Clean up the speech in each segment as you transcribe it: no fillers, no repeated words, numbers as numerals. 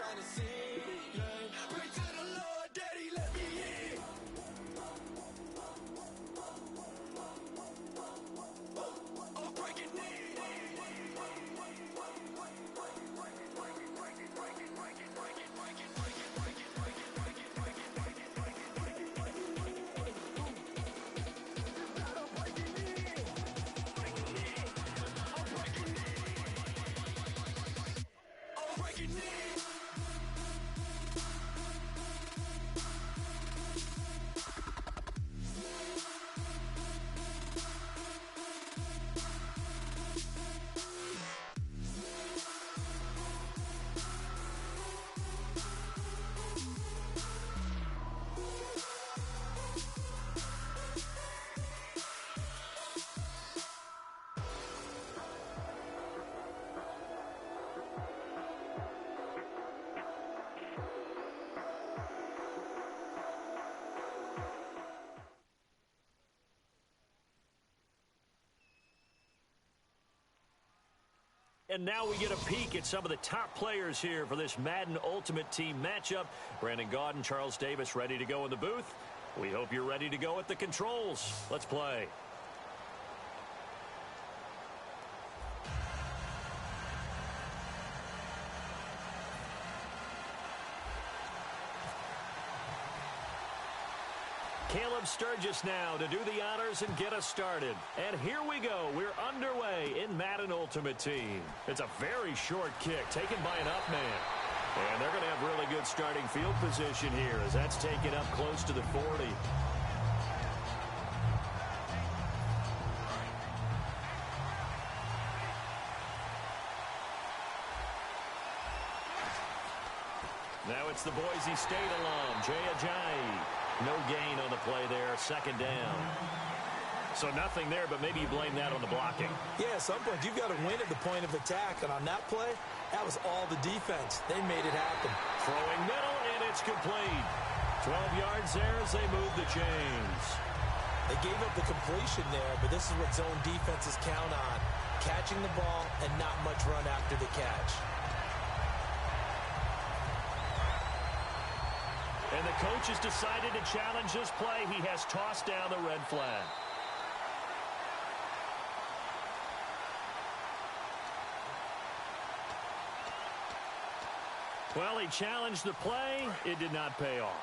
trying to see. Pray to the Lord, Daddy, let me in. I'm breaking in. And now we get a peek at some of the top players here for this Madden Ultimate Team matchup. Brandon Gaudin, Charles Davis ready to go in the booth. We hope you're ready to go at the controls. Let's play. Caleb Sturgis now to do the honors and get us started. And here we go. We're underway in Madden Ultimate Team. It's a very short kick taken by an up man. And they're going to have really good starting field position here as that's taken up close to the 40. Now it's the Boise State alum, Jay Ajayi. No gain on the play there, second down. So nothing there, but maybe you blame that on the blocking. Yeah, at some point you've got to win at the point of attack. And on that play, that was all the defense. They made it happen. Throwing middle, and it's complete. 12 yards there as they move the chains. They gave up the completion there, but this is what zone defenses count on. Catching the ball and not much run after the catch. And the coach has decided to challenge this play. He has tossed down the red flag. Well, he challenged the play. It did not pay off.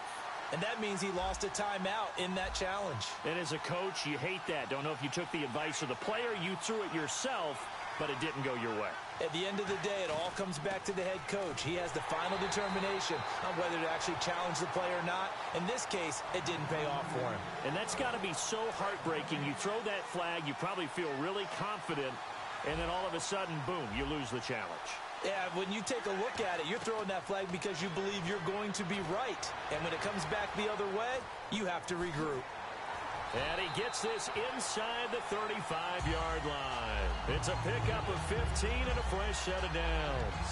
And that means he lost a timeout in that challenge. And as a coach, you hate that. Don't know if you took the advice of the player. You threw it yourself, but it didn't go your way. At the end of the day, it all comes back to the head coach. He has the final determination on whether to actually challenge the play or not. In this case, it didn't pay off for him. And that's got to be so heartbreaking. You throw that flag, you probably feel really confident, and then all of a sudden, boom, you lose the challenge. Yeah, when you take a look at it, you're throwing that flag because you believe you're going to be right. And when it comes back the other way, you have to regroup. And he gets this inside the 35-yard line. It's a pickup of 15 and a fresh set of downs.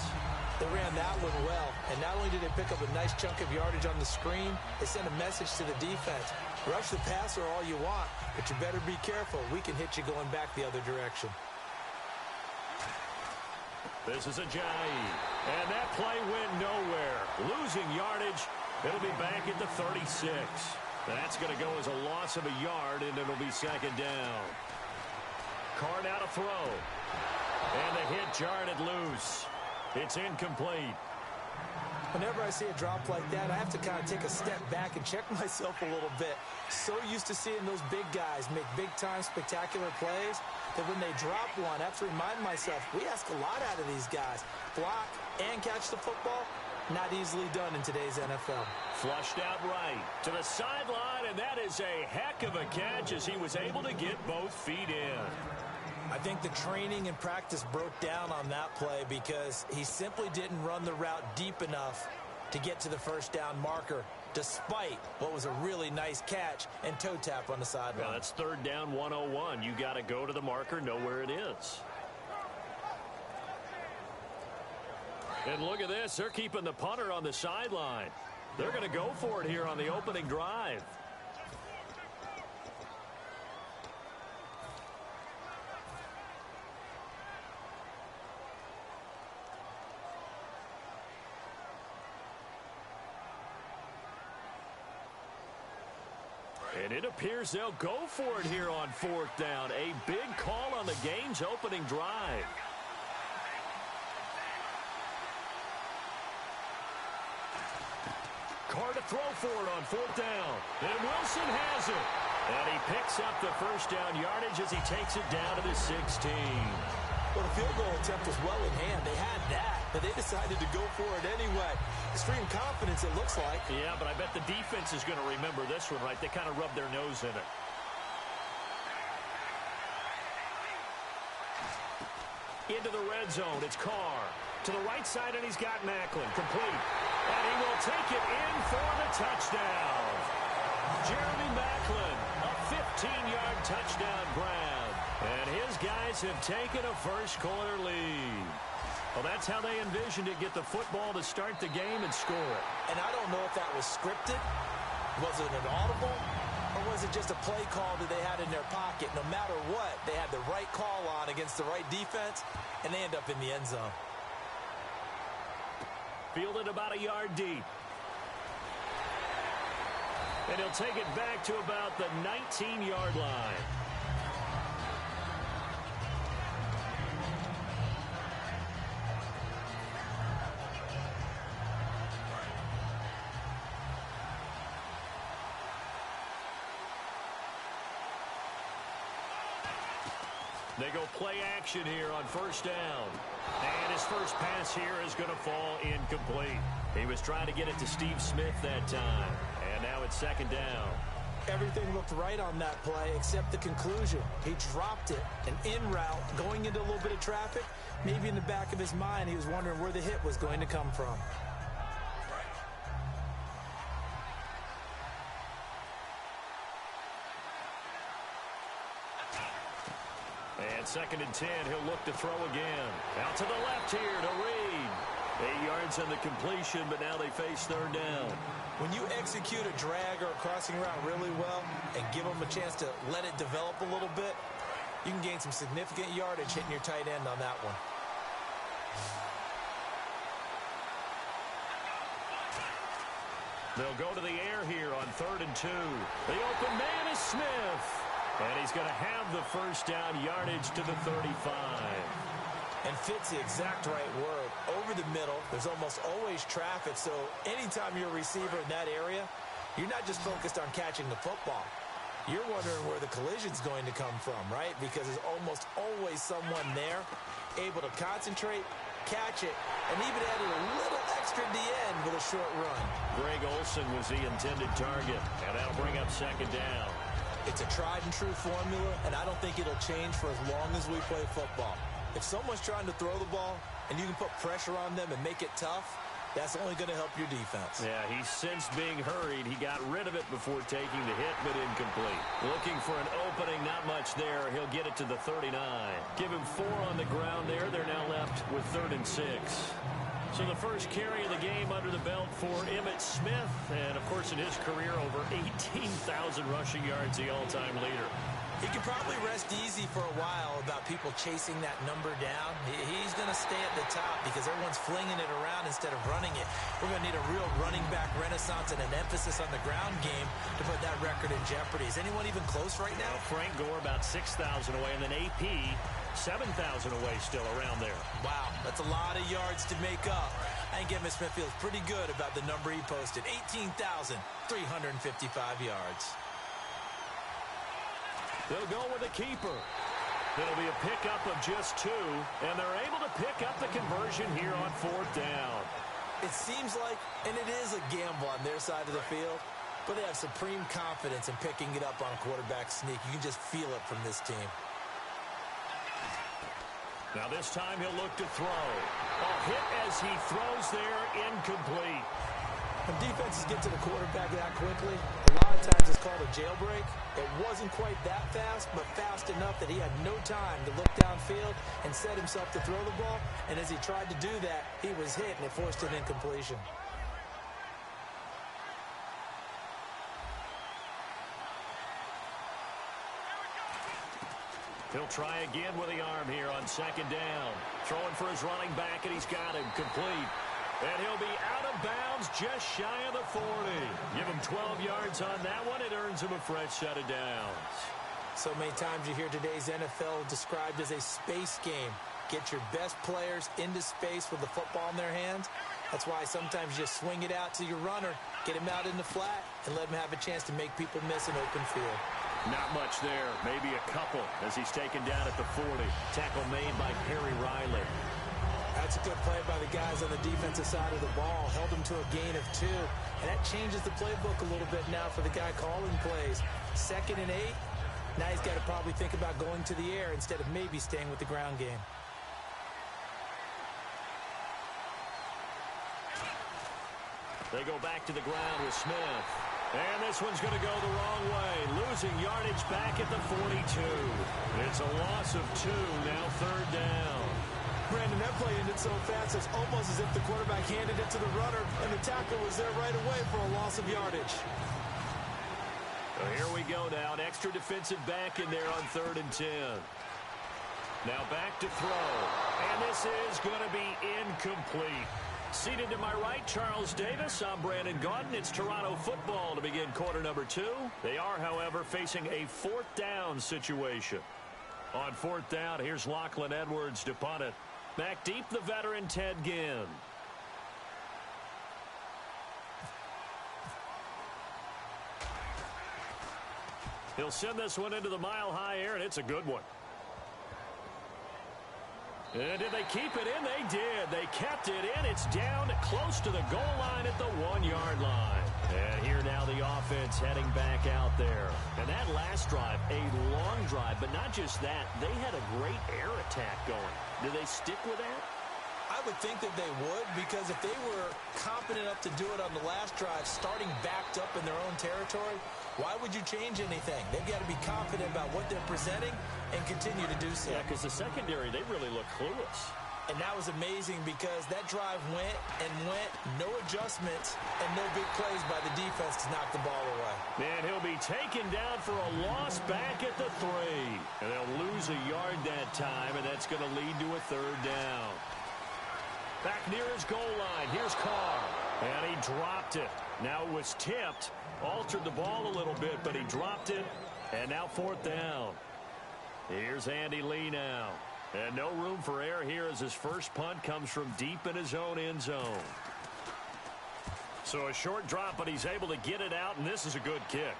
They ran that one well, and not only did they pick up a nice chunk of yardage on the screen, they sent a message to the defense. Rush the passer all you want, but you better be careful. We can hit you going back the other direction. This is Ajayi, and that play went nowhere. Losing yardage, it'll be back at the 36. That's going to go as a loss of a yard, and it'll be second down. Carr now to throw. And the hit jarred it loose. It's incomplete. Whenever I see a drop like that, I have to kind of take a step back and check myself a little bit. So used to seeing those big guys make big-time spectacular plays that when they drop one, I have to remind myself, we ask a lot out of these guys. Block and catch the football, not easily done in today's NFL. Flushed out right to the sideline, and that is a heck of a catch as he was able to get both feet in. I think the training and practice broke down on that play because he simply didn't run the route deep enough to get to the first down marker, despite what was a really nice catch and toe tap on the sideline. Well, that's third down 101. You got to go to the marker, know where it is. And look at this. They're keeping the punter on the sideline. They're going to go for it here on the opening drive. And it appears they'll go for it here on 4th down. A big call on the game's opening drive. Carr to throw for it on 4th down. And Wilson has it. And he picks up the first down yardage as he takes it down to the 16. Well, the field goal attempt was well in hand. They had that, but they decided to go for it anyway. Extreme confidence, it looks like. Yeah, but I bet the defense is going to remember this one, right? They kind of rubbed their nose in it. Into the red zone, it's Carr. To the right side, and he's got Maclin. Complete. And he will take it in for the touchdown. Jeremy Maclin, a 15-yard touchdown grab. And his guys have taken a first-quarter lead. Well, that's how they envisioned it, get the football to start the game and score it. And I don't know if that was scripted. Was it an audible? Or was it just a play call that they had in their pocket? No matter what, they had the right call on against the right defense, and they end up in the end zone. Fielded about a yard deep. And he'll take it back to about the 19-yard line. They go play action here on 1st down. And his first pass here is going to fall incomplete. He was trying to get it to Steve Smith that time. And now it's 2nd down. Everything looked right on that play except the conclusion. He dropped it, an in route, going into a little bit of traffic. Maybe in the back of his mind, he was wondering where the hit was going to come from. And 2nd and 10, he'll look to throw again. Out to the left here to Reed. 8 yards on the completion, but now they face 3rd down. When you execute a drag or a crossing route really well and give them a chance to let it develop a little bit, you can gain some significant yardage hitting your tight end on that one. They'll go to the air here on 3rd and 2. The open man is Smith. And he's going to have the first down yardage to the 35. And fits the exact right word. Over the middle, there's almost always traffic, so anytime you're a receiver in that area, you're not just focused on catching the football. You're wondering where the collision's going to come from, right? Because there's almost always someone there able to concentrate, catch it, and even add a little extra at the end with a short run. Greg Olsen was the intended target, and that'll bring up 2nd down. It's a tried-and-true formula, and I don't think it'll change for as long as we play football. If someone's trying to throw the ball and you can put pressure on them and make it tough, that's only going to help your defense. Yeah, he sensed being hurried. He got rid of it before taking the hit, but incomplete. Looking for an opening, not much there. He'll get it to the 39. Give him 4 on the ground there. They're now left with 3rd and 6. So the first carry of the game under the belt for Emmitt Smith. And, of course, in his career, over 18,000 rushing yards, the all-time leader. He can probably rest easy for a while about people chasing that number down. He's going to stay at the top because everyone's flinging it around instead of running it. We're going to need a real running back renaissance and an emphasis on the ground game to put that record in jeopardy. Is anyone even close right now? Frank Gore about 6,000 away, and then AP 7,000 away still around there. Wow, that's a lot of yards to make up. I think Emmitt Smith feels pretty good about the number he posted, 18,355 yards. They'll go with a keeper. It'll be a pickup of just 2, and they're able to pick up the conversion here on 4th down. It seems like, and it is a gamble on their side of the field, but they have supreme confidence in picking it up on a quarterback sneak. You can just feel it from this team. Now this time he'll look to throw. A hit as he throws there, incomplete. When defenses get to the quarterback that quickly, a lot of times it's called a jailbreak. It wasn't quite that fast, but fast enough that he had no time to look downfield and set himself to throw the ball. And as he tried to do that, he was hit, and it forced an incompletion. He'll try again with the arm here on 2nd down. Throwing for his running back, and he's got him complete. And he'll be out of bounds just shy of the 40. Give him 12 yards on that one. It earns him a fresh set of downs. So many times you hear today's NFL described as a space game. Get your best players into space with the football in their hands. That's why sometimes you just swing it out to your runner, get him out in the flat, and let him have a chance to make people miss an open field. Not much there. Maybe a couple as he's taken down at the 40. Tackle made by Perry Riley. That's a good play by the guys on the defensive side of the ball. Held him to a gain of 2. And that changes the playbook a little bit now for the guy calling plays. 2nd and 8. Now he's got to probably think about going to the air instead of maybe staying with the ground game. They go back to the ground with Smith. And this one's going to go the wrong way. Losing yardage back at the 42. It's a loss of 2, now 3rd down. Brandon, that play ended so fast, it's almost as if the quarterback handed it to the runner, and the tackle was there right away for a loss of yardage. So here we go now. An extra defensive back in there on 3rd and 10. Now back to throw. And this is going to be incomplete. Seated to my right, Charles Davis. I'm Brandon Gaudin. It's Toronto football to begin quarter number 2. They are, however, facing a 4th down situation. On 4th down, here's Lachlan Edwards to punt it. Back deep, the veteran Ted Ginn. He'll send this one into the mile-high air, and it's a good one. And did they keep it in? They did. They kept it in. It's down close to the goal line at the 1-yard line. And here now the offense heading back out there. And that last drive, a long drive, but not just that. They had a great air attack going. Did they stick with that? I would think that they would, because if they were confident enough to do it on the last drive, starting backed up in their own territory, why would you change anything? They've got to be confident about what they're presenting and continue to do so. Yeah, because the secondary, they really look clueless. And that was amazing because that drive went and went, no adjustments, and no big plays by the defense to knock the ball away. And he'll be taken down for a loss back at the 3. And they'll lose a yard that time, and that's going to lead to a 3rd down. Back near his goal line, here's Carr. And he dropped it. Now it was tipped, altered the ball a little bit, but he dropped it. And now 4th down. Here's Andy Lee now. And no room for error here as his first punt comes from deep in his own end zone. So a short drop, but he's able to get it out, and this is a good kick.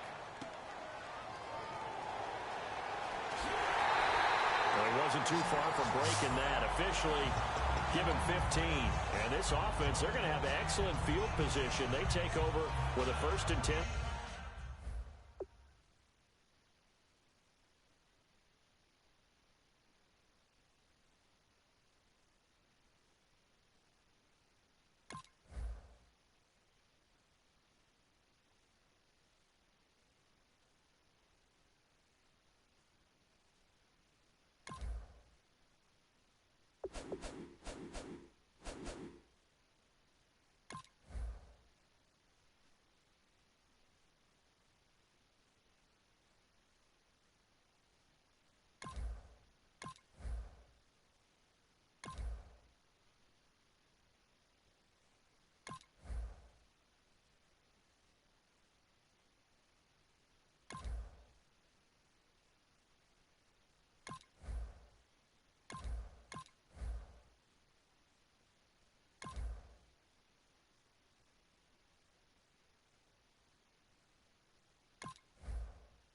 Well, he wasn't too far from breaking that. Officially, give him 15. And this offense, they're going to have excellent field position. They take over with a 1st and 10.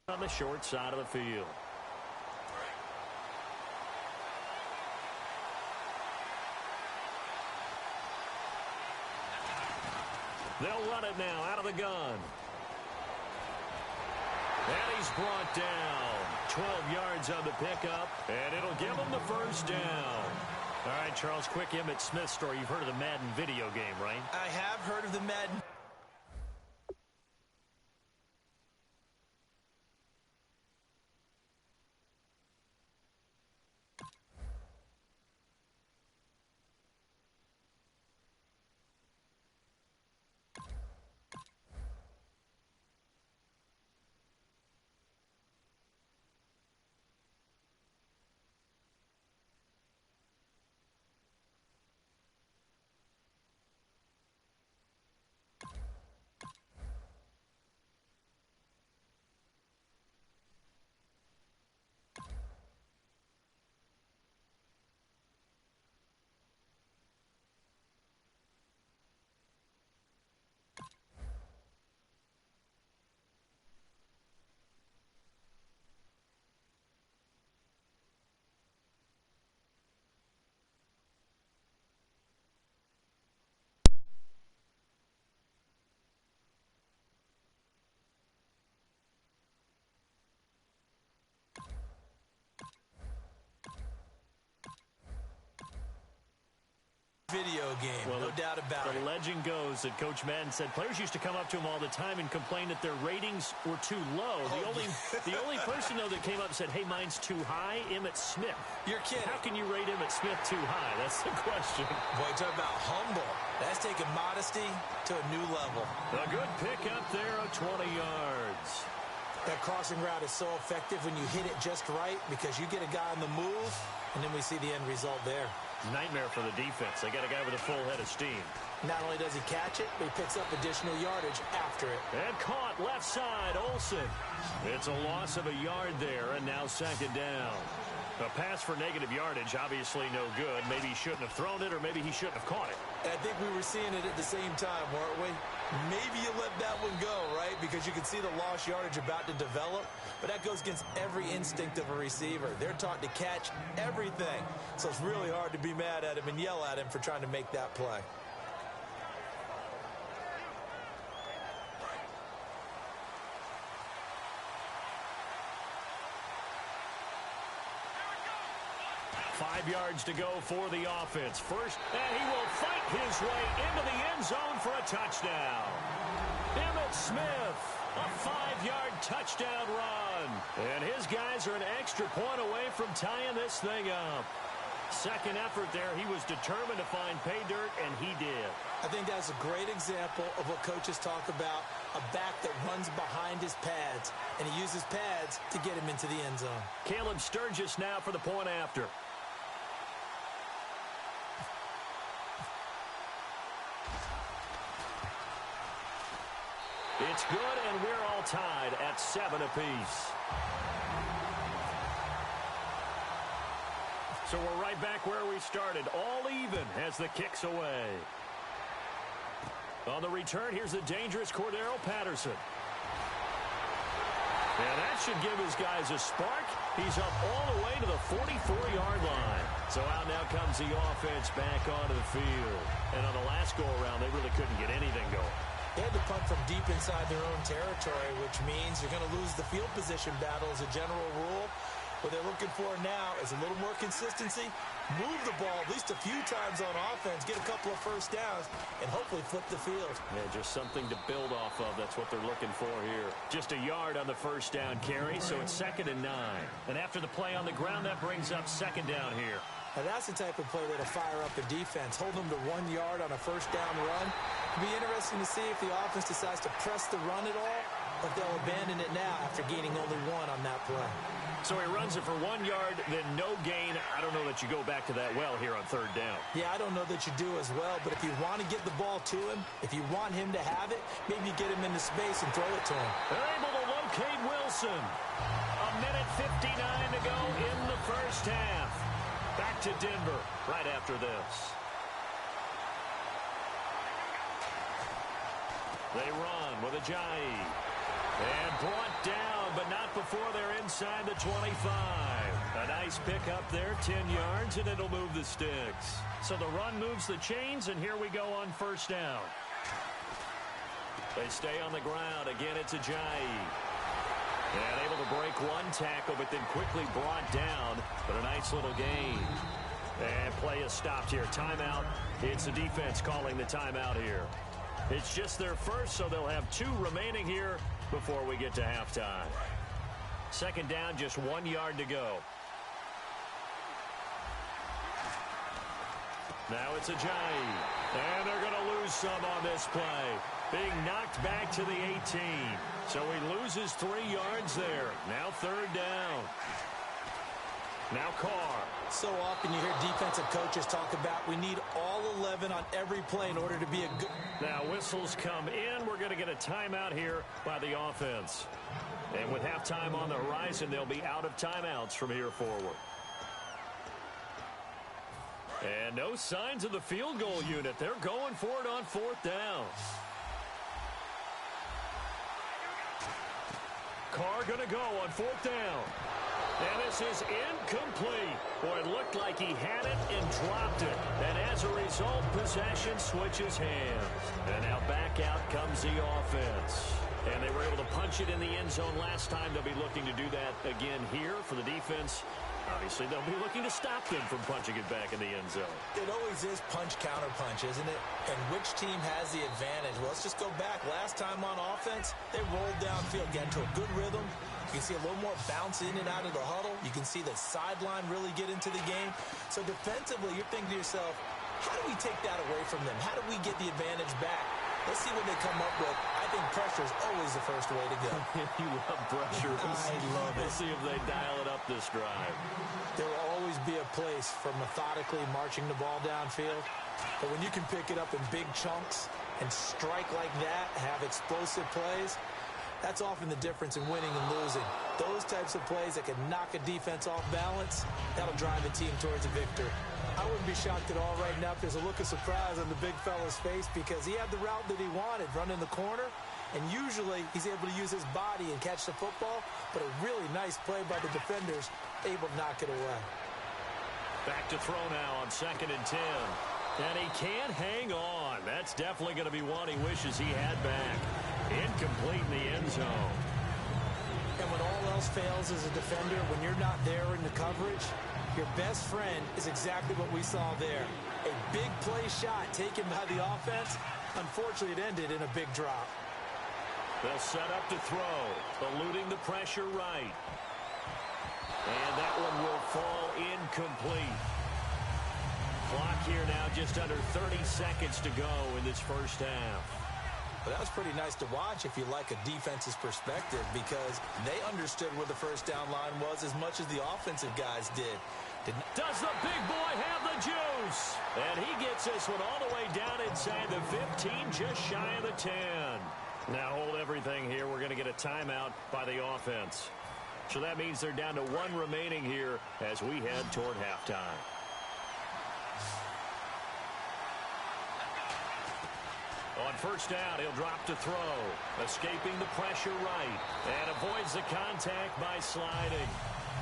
On the short side of the field. They'll run it now out of the gun. And he's brought down. 12 yards on the pickup, and it'll give him the 1st down. All right, Charles, quick Emmitt Smith story. You've heard of the Madden video game, right? I have heard of the Madden. game. Well, no doubt about it. The legend goes that Coach Madden said players used to come up to him all the time and complain that their ratings were too low. The only person, though, that came up and said, hey, mine's too high, Emmitt Smith. You're kidding. How can you rate Emmitt Smith too high? That's the question. Boy, talk about humble. That's taking modesty to a new level. A good pick up there of 20 yards. That crossing route is so effective when you hit it just right because you get a guy on the move, and then we see the end result there. Nightmare for the defense. They got a guy with a full head of steam. Not only does he catch it, but he picks up additional yardage after it. And caught left side, Olsen. It's a loss of a yard there, and now second down. A pass for negative yardage, obviously no good. Maybe he shouldn't have thrown it, or maybe he shouldn't have caught it. And I think we were seeing it at the same time, weren't we? Maybe you let that one go, right? Because you can see the lost yardage about to develop. But that goes against every instinct of a receiver. They're taught to catch everything. So it's really hard to be mad at him and yell at him for trying to make that play. Five yards to go for the offense. First, and he will fight his way into the end zone for a touchdown. Emmitt Smith, a 5-yard touchdown run. And his guys are an extra point away from tying this thing up. Second effort there, he was determined to find pay dirt, and he did. I think that's a great example of what coaches talk about, a back that runs behind his pads, and he uses pads to get him into the end zone. Caleb Sturgis now for the point after. It's good, and we're all tied at 7 apiece. So we're right back where we started, all even as the kick's away. On the return, here's the dangerous Cordero Patterson. And that should give his guys a spark. He's up all the way to the 44-yard line. So out now comes the offense back onto the field. And on the last go-around, they really couldn't get anything going. They had to punt from deep inside their own territory, which means you're going to lose the field position battle as a general rule. What they're looking for now is a little more consistency, move the ball at least a few times on offense, get a couple of first downs, and hopefully flip the field. Yeah, just something to build off of. That's what they're looking for here. Just a yard on the first down carry, so it's 2nd and 9. And after the play on the ground, that brings up 2nd down here. Now that's the type of play that'll fire up a defense. Hold them to 1 yard on a first down run. It'll be interesting to see if the offense decides to press the run at all, or if they'll abandon it now after gaining only 1 on that play. So he runs it for 1 yard, then no gain. I don't know that you go back to that well here on 3rd down. Yeah, I don't know that you do as well, but if you want to get the ball to him, if you want him to have it, maybe you get him into space and throw it to him. They're able to locate Wilson. 1:59 to go in the first half. Back to Denver right after this. They run with Ajayi. And brought down, but not before they're inside the 25. A nice pickup there, 10 yards, and it'll move the sticks. So the run moves the chains, and here we go on first down. They stay on the ground. Again, it's Ajayi. And able to break one tackle, but then quickly brought down. But a nice little gain. And play is stopped here. Timeout. It's the defense calling the timeout here. It's just their first, so they'll have 2 remaining here before we get to halftime. 2nd down, just 1 yard to go. Now it's Ajayi. And they're going to lose some on this play. Being knocked back to the 18. So he loses 3 yards there. Now 3rd down. Now Carr. So often you hear defensive coaches talk about we need all 11 on every play in order to be a good... Now whistles come in. We're going to get a timeout here by the offense. And with halftime on the horizon, they'll be out of timeouts from here forward. And no signs of the field goal unit. They're going for it on 4th down. Carr going to go on 4th down. And this is incomplete. Boy, it looked like he had it and dropped it. And as a result, possession switches hands. And now back out comes the offense. And they were able to punch it in the end zone last time. They'll be looking to do that again here for the defense. Obviously, they'll be looking to stop them from punching it back in the end zone. It always is punch-counter-punch, isn't it? And which team has the advantage? Well, let's just go back. Last time on offense, they rolled downfield, get into a good rhythm. You can see a little more bounce in and out of the huddle. You can see the sideline really get into the game. So defensively, you're thinking to yourself, how do we take that away from them? How do we get the advantage back? Let's see what they come up with. I think pressure is always the first way to go. You love pressure. I love it. We'll see if they dial it up this drive. There will always be a place for methodically marching the ball downfield. But when you can pick it up in big chunks and strike like that, have explosive plays, that's often the difference in winning and losing. Those types of plays that can knock a defense off balance, that'll drive a team towards a victory. I wouldn't be shocked at all right now if there's a look of surprise on the big fella's face because he had the route that he wanted, running the corner, and usually he's able to use his body and catch the football, but a really nice play by the defenders, able to knock it away. Back to throw now on 2nd and 10. And he can't hang on. That's definitely going to be one he wishes he had back. Incomplete in the end zone. And when all else fails as a defender, when you're not there in the coverage, your best friend is exactly what we saw there. A big play shot taken by the offense. Unfortunately, it ended in a big drop. They'll set up to throw, eluding the pressure right. And that one will fall incomplete. Clock here now just under 30 seconds to go in this first half. But that was pretty nice to watch if you like a defense's perspective because they understood where the first down line was as much as the offensive guys did. Does the big boy have the juice? And he gets this one all the way down inside the 15, just shy of the 10. Now hold everything here. We're going to get a timeout by the offense. So that means they're down to one remaining here as we head toward halftime. On first down, he'll drop to throw, escaping the pressure right, and avoids the contact by sliding.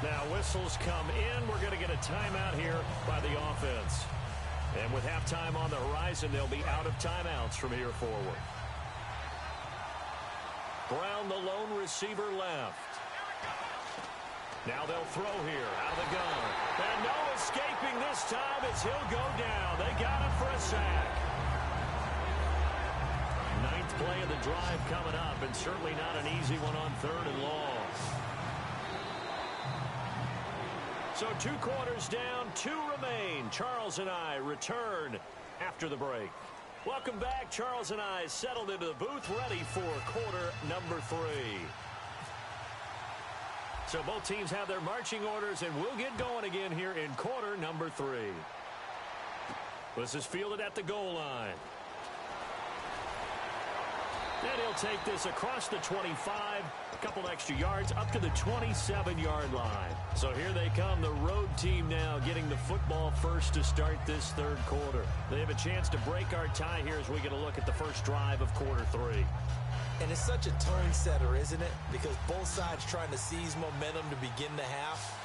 Now whistles come in. We're going to get a timeout here by the offense. And with halftime on the horizon, they'll be out of timeouts from here forward. Brown, the lone receiver, left. Now they'll throw here out of the gun. And no escaping this time as he'll go down. They got him for a sack. Ninth play of the drive coming up, and certainly not an easy one on 3rd and long. So 2 quarters down, 2 remain. Charles and I return after the break. Welcome back. Charles and I settled into the booth, ready for quarter number 3. So both teams have their marching orders, and we'll get going again here in quarter number 3. This is fielded at the goal line. And he'll take this across the 25, a couple extra yards, up to the 27-yard line. So here they come, the road team now getting the football first to start this 3rd quarter. They have a chance to break our tie here as we get a look at the first drive of quarter 3. And it's such a tone setter, isn't it? Because both sides trying to seize momentum to begin the half.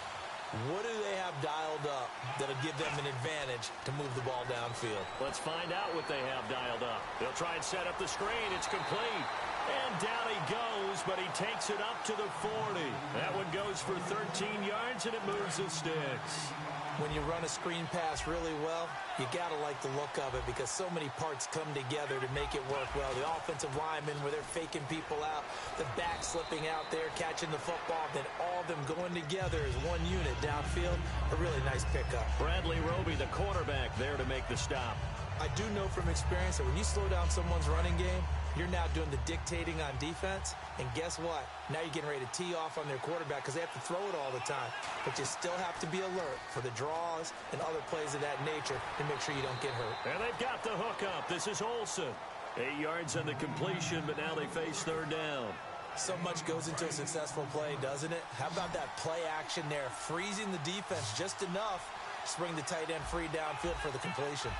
What do they have dialed up that'll give them an advantage to move the ball downfield? Let's find out what they have dialed up. They'll try and set up the screen. It's complete. And down he goes, but he takes it up to the 40. That one goes for 13 yards, and it moves the sticks. When you run a screen pass really well, you got to like the look of it because so many parts come together to make it work well. The offensive linemen where they're faking people out, the back slipping out there, catching the football, then all of them going together as one unit downfield. A really nice pickup. Bradley Roby, the quarterback, there to make the stop. I do know from experience that when you slow down someone's running game, you're now doing the dictating on defense, and guess what? Now you're getting ready to tee off on their quarterback because they have to throw it all the time. But you still have to be alert for the draws and other plays of that nature to make sure you don't get hurt. And they've got the hook up. This is Olsen. 8 yards on the completion, but now they face 3rd down. So much goes into a successful play, doesn't it? How about that play action there, freezing the defense just enough to bring the tight end free downfield for the completion.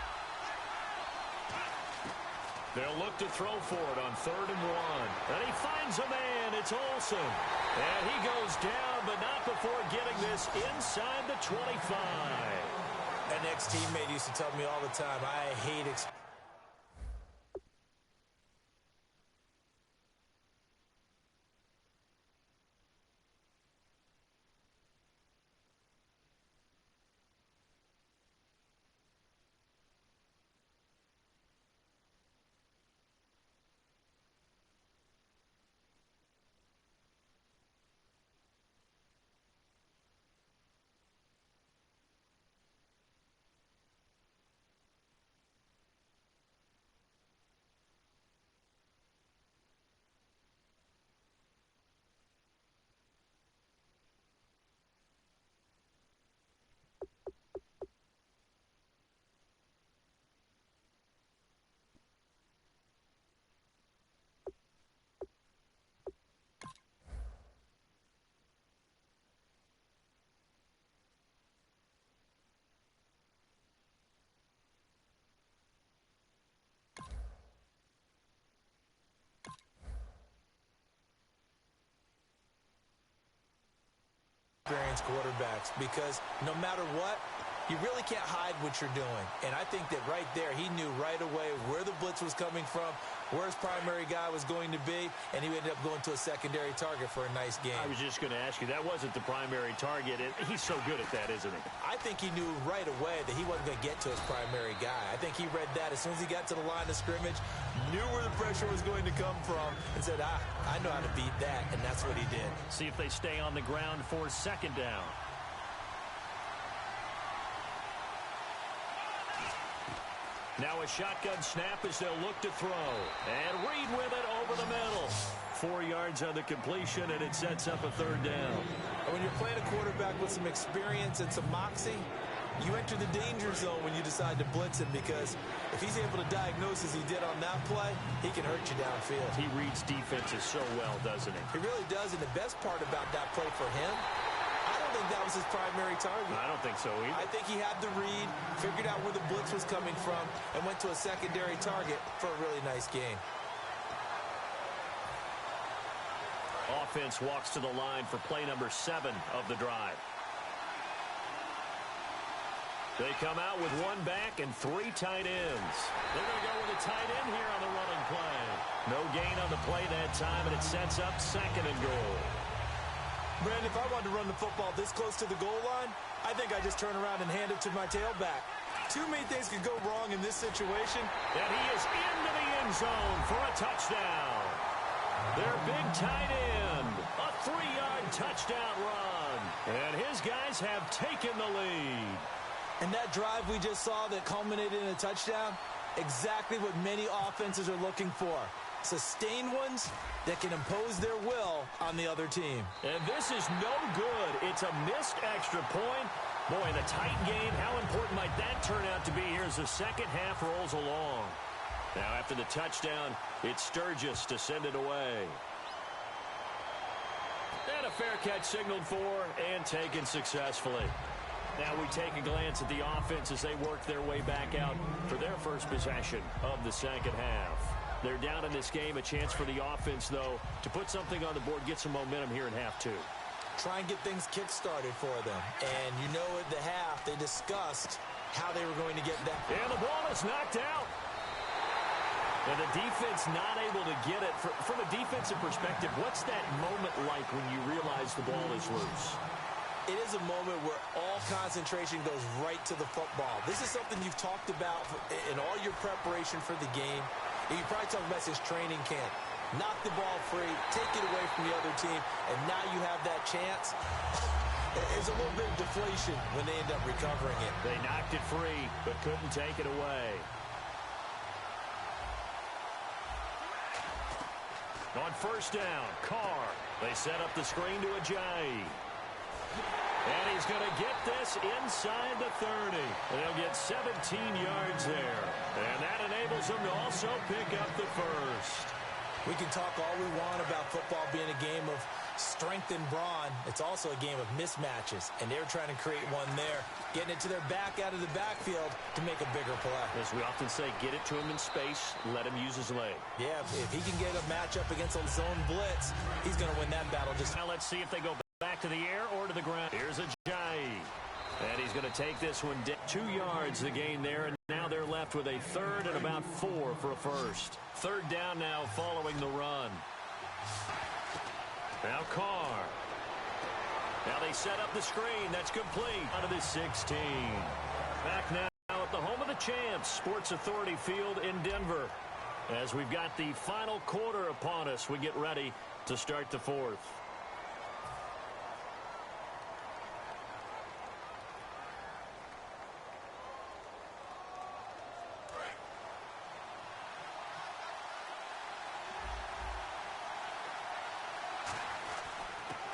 They'll look to throw for it on 3rd and 1. And he finds a man. It's Olsen. And he goes down, but not before getting this inside the 25. An ex-teammate used to tell me all the time, I hate experienced quarterbacks because no matter what, you really can't hide what you're doing. And I think that right there, he knew right away where the blitz was coming from, where his primary guy was going to be, and he ended up going to a secondary target for a nice game. I was just going to ask you, that wasn't the primary target. He's so good at that, isn't he? I think he knew right away that he wasn't going to get to his primary guy. I think he read that as soon as he got to the line of scrimmage, knew where the pressure was going to come from, and said, I know how to beat that, and that's what he did. See if they stay on the ground for second down. Now a shotgun snap as they'll look to throw. And Reed with it over the middle. 4 yards on the completion, and it sets up a third down. When you're playing a quarterback with some experience and some moxie, you enter the danger zone when you decide to blitz him, because if he's able to diagnose as he did on that play, he can hurt you downfield. He reads defenses so well, doesn't he? He really does, and the best part about that play for him, I don't think that was his primary target. I don't think so either. I think he had the read, figured out where the blitz was coming from, and went to a secondary target for a really nice game. Offense walks to the line for play number 7 of the drive. They come out with 1 back and 3 tight ends. They're going to go with a tight end here on the running play. No gain on the play that time, and it sets up 2nd and goal. Brandon, if I wanted to run the football this close to the goal line, I think I just turn around and hand it to my tailback. Too many things could go wrong in this situation. And he is into the end zone for a touchdown. Their big tight end, a 3-yard touchdown run. And his guys have taken the lead. And that drive we just saw that culminated in a touchdown, exactly what many offenses are looking for. Sustained ones that can impose their will on the other team. And this is no good. It's a missed extra point. Boy, in a tight game, how important might that turn out to be here as the second half rolls along. Now, after the touchdown, it's Sturgis to send it away. And a fair catch signaled for and taken successfully. Now we take a glance at the offense as they work their way back out for their first possession of the second half. They're down in this game. A chance for the offense, though, to put something on the board, get some momentum here in half 2. Try and get things kick-started for them. And you know at the half, they discussed how they were going to get that. And the ball is knocked out. And the defense not able to get it. From a defensive perspective, what's that moment like when you realize the ball is loose? It is a moment where all concentration goes right to the football. This is something you've talked about in all your preparation for the game. You probably talked about this training camp. Knock the ball free, take it away from the other team, and now you have that chance. There's a little bit of deflation when they end up recovering it. They knocked it free, but couldn't take it away. On first down, Carr. They set up the screen to Ajayi. And he's going to get this inside the 30. And he'll get 17 yards there. And that enables them to also pick up the first. We can talk all we want about football being a game of strength and brawn. It's also a game of mismatches. And they're trying to create one there, getting it to their back out of the backfield to make a bigger play. As we often say, get it to him in space, let him use his leg. Yeah, if he can get a matchup against a zone blitz, he's going to win that battle. Now let's see if they go back to the air or to the ground. Here's Ajayi. And he's going to take this one 2 yards the gain there, and now they're left with a third and about 4 for a first. Third down now following the run. Now Carr. Now they set up the screen. That's complete. Out of the 16. Back now at the home of the champs, Sports Authority Field in Denver. As we've got the final quarter upon us, we get ready to start the fourth.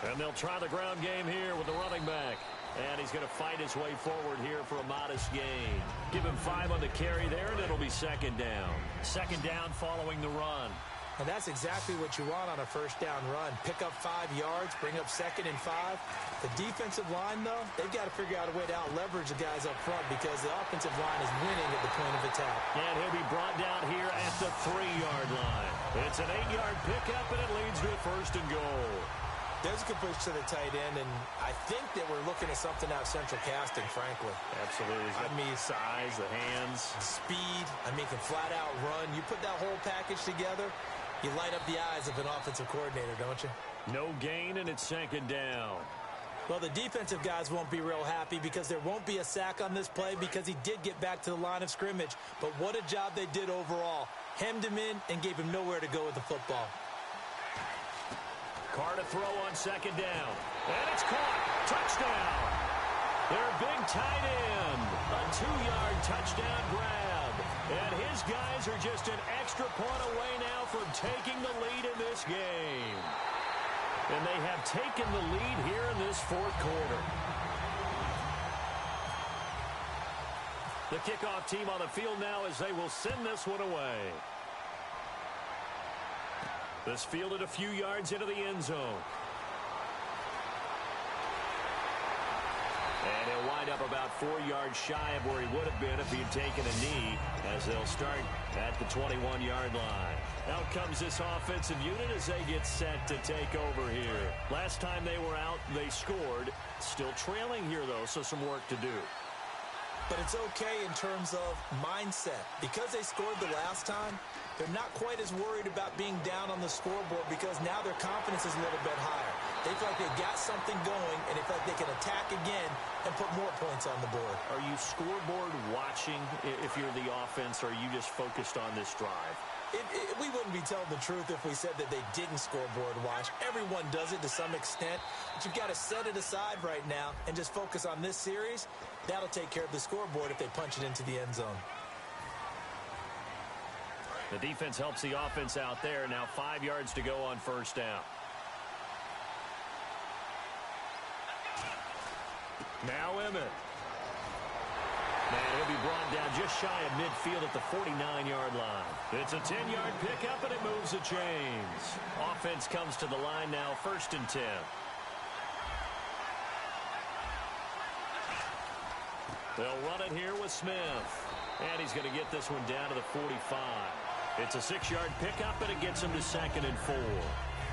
And they'll try the ground game here with the running back. And he's going to fight his way forward here for a modest gain. Give him 5 on the carry there, and it'll be second down. Second down following the run. And that's exactly what you want on a first down run. Pick up 5 yards, bring up 2nd and 5. The defensive line, though, they've got to figure out a way to out-leverage the guys up front because the offensive line is winning at the point of attack. And he'll be brought down here at the 3-yard line. It's an 8-yard pickup, and it leads to a first and goal. There's a good push to the tight end, and I think that we're looking at something out of central casting, frankly. Absolutely. I mean, size, the hands. Speed. I mean, can flat out run. You put that whole package together, you light up the eyes of an offensive coordinator, don't you? No gain, and it's second down. Well, the defensive guys won't be real happy because there won't be a sack on this play because he did get back to the line of scrimmage. But what a job they did overall. Hemmed him in and gave him nowhere to go with the football. Carr to throw on second down. And it's caught. Touchdown. Their big tight end. A 2-yard touchdown grab. And his guys are just an extra point away now from taking the lead in this game. And they have taken the lead here in this fourth quarter. The kickoff team on the field now as they will send this one away. This fielded a few yards into the end zone. And he'll wind up about 4 yards shy of where he would have been if he had taken a knee, as they'll start at the 21-yard line. Out comes this offensive unit as they get set to take over here. Last time they were out, they scored. Still trailing here, though, so some work to do. But it's okay in terms of mindset. Because they scored the last time, they're not quite as worried about being down on the scoreboard because now their confidence is a little bit higher. They feel like they've got something going, and they feel like they can attack again and put more points on the board. Are you scoreboard watching if you're the offense, or are you just focused on this drive? We wouldn't be telling the truth if we said that they didn't scoreboard watch. Everyone does it to some extent, but you've got to set it aside right now and just focus on this series. That'll take care of the scoreboard if they punch it into the end zone. The defense helps the offense out there. Now 5 yards to go on first down. Now Emmett. And he'll be brought down just shy of midfield at the 49-yard line. It's a 10-yard pickup, and it moves the chains. Offense comes to the line now, 1st and 10. They'll run it here with Smith. And he's going to get this one down to the 45. It's a 6-yard pickup, and it gets him to 2nd and 4.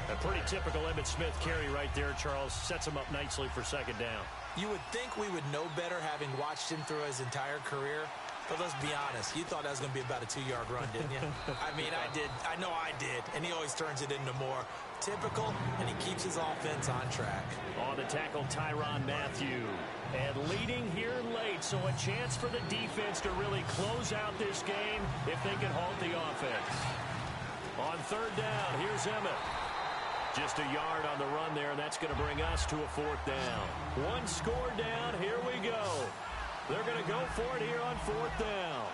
A pretty typical Emmitt Smith carry right there, Charles. Sets him up nicely for 2nd down. You would think we would know better having watched him through his entire career. But let's be honest, you thought that was going to be about a 2-yard run, didn't you? I mean, I did. I know I did. And he always turns it into more. Typical, and he keeps his offense on track. On the tackle, Tyrann Mathieu. And leading here late, so a chance for the defense to really close out this game if they can halt the offense. On 3rd down, here's Emmett. Just a yard on the run there, and that's going to bring us to a 4th down. One score down, here we go. They're going to go for it here on 4th down.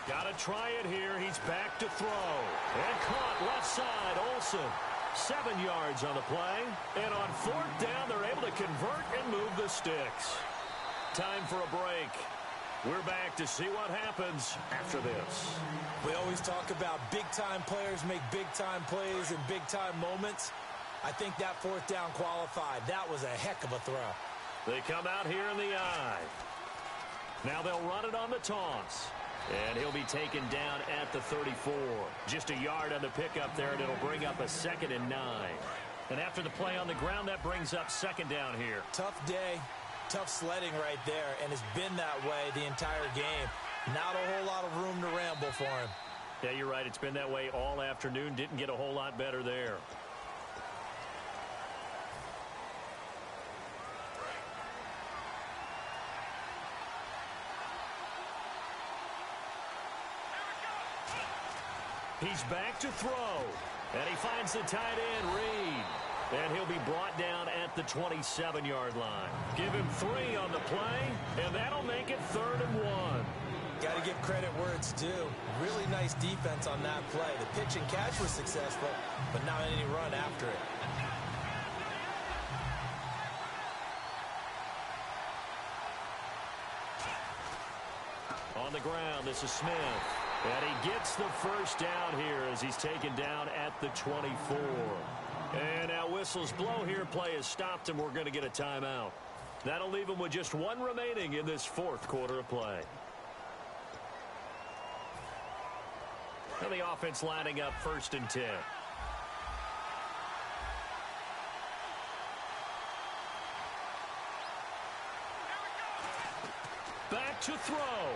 Got to try it here. He's back to throw. And caught left side, Olsen. 7 yards on the play. And on 4th down, they're able to convert and move the sticks. Time for a break. We're back to see what happens after this. We always talk about big-time players make big-time plays in big-time moments. I think that 4th down qualified. That was a heck of a throw. They come out here in the eye. Now they'll run it on the toss. And he'll be taken down at the 34. Just a yard on the pickup there, and it'll bring up a 2nd and 9. And after the play on the ground, that brings up 2nd down here. Tough day. Tough sledding right there, and it's been that way the entire game. Not a whole lot of room to ramble for him. Yeah, you're right. It's been that way all afternoon. Didn't get a whole lot better there. He's back to throw. And he finds the tight end, Reed. And he'll be brought down at the 27-yard line. Give him 3 on the play, and that'll make it 3rd and 1. Got to give credit where it's due. Really nice defense on that play. The pitch and catch was successful, but not any run after it. On the ground, this is Smith. And he gets the 1st down here as he's taken down at the 24. And now whistles blow here. Play is stopped, and we're going to get a timeout. That'll leave him with just 1 remaining in this 4th quarter of play. And the offense lining up 1st and 10. back to throw.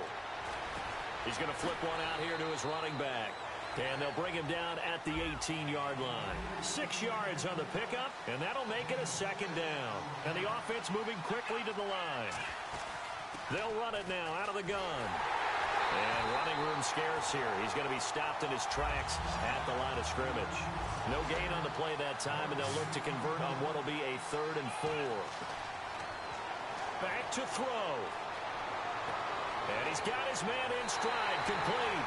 He's going to flip one out here to his running back. And they'll bring him down at the 18-yard line. 6 yards on the pickup, and that'll make it a second down. And the offense moving quickly to the line. They'll run it now out of the gun. And running room scarce here. He's going to be stopped in his tracks at the line of scrimmage. No gain on the play that time, and they'll look to convert on what will be a 3rd and 4. Back to throw. And he's got his man in stride, complete.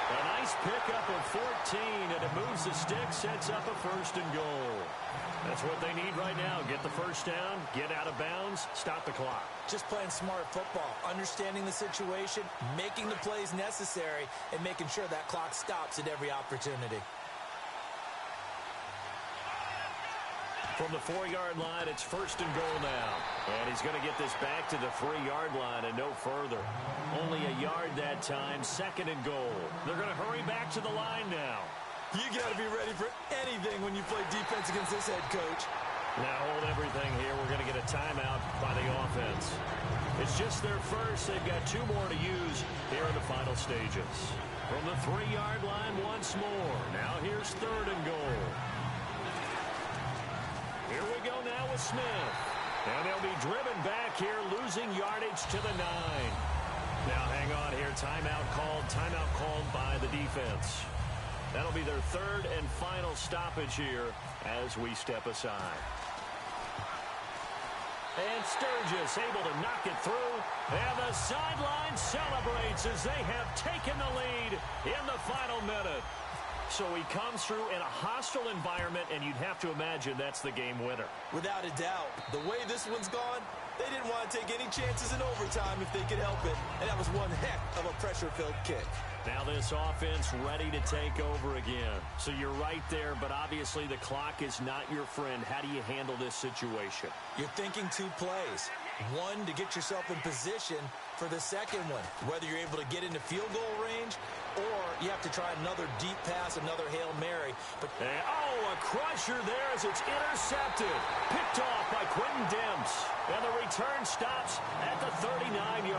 A nice pickup of 14, and it moves the stick, sets up a 1st and goal. That's what they need right now. Get the first down, get out of bounds, stop the clock. Just playing smart football, understanding the situation, making the plays necessary, and making sure that clock stops at every opportunity. From the 4-yard line, it's 1st and goal now. And he's going to get this back to the 3-yard line and no further. Only a yard that time, 2nd and goal. They're going to hurry back to the line now. You got to be ready for anything when you play defense against this head coach. Now hold everything here. We're going to get a timeout by the offense. It's just their first. They've got 2 more to use here in the final stages. From the 3-yard line once more. Now here's 3rd and goal. Here we go now with Smith. And they'll be driven back here, losing yardage to the 9. Now hang on here. Timeout called by the defense. That'll be their 3rd and final stoppage here as we step aside. And Sturgis able to knock it through. And the sideline celebrates as they have taken the lead in the final minute. So he comes through in a hostile environment, and you'd have to imagine that's the game winner. Without a doubt. The way this one's gone, they didn't want to take any chances in overtime if they could help it. And that was one heck of a pressure-filled kick. Now this offense ready to take over again. So you're right there, but obviously the clock is not your friend. How do you handle this situation? You're thinking 2 plays. One, to get yourself in position for the second one, whether you're able to get into field goal range or you have to try another deep pass, another Hail Mary. But a crusher there as it's intercepted. Picked off by Quentin Demps. And the return stops at the 39-yard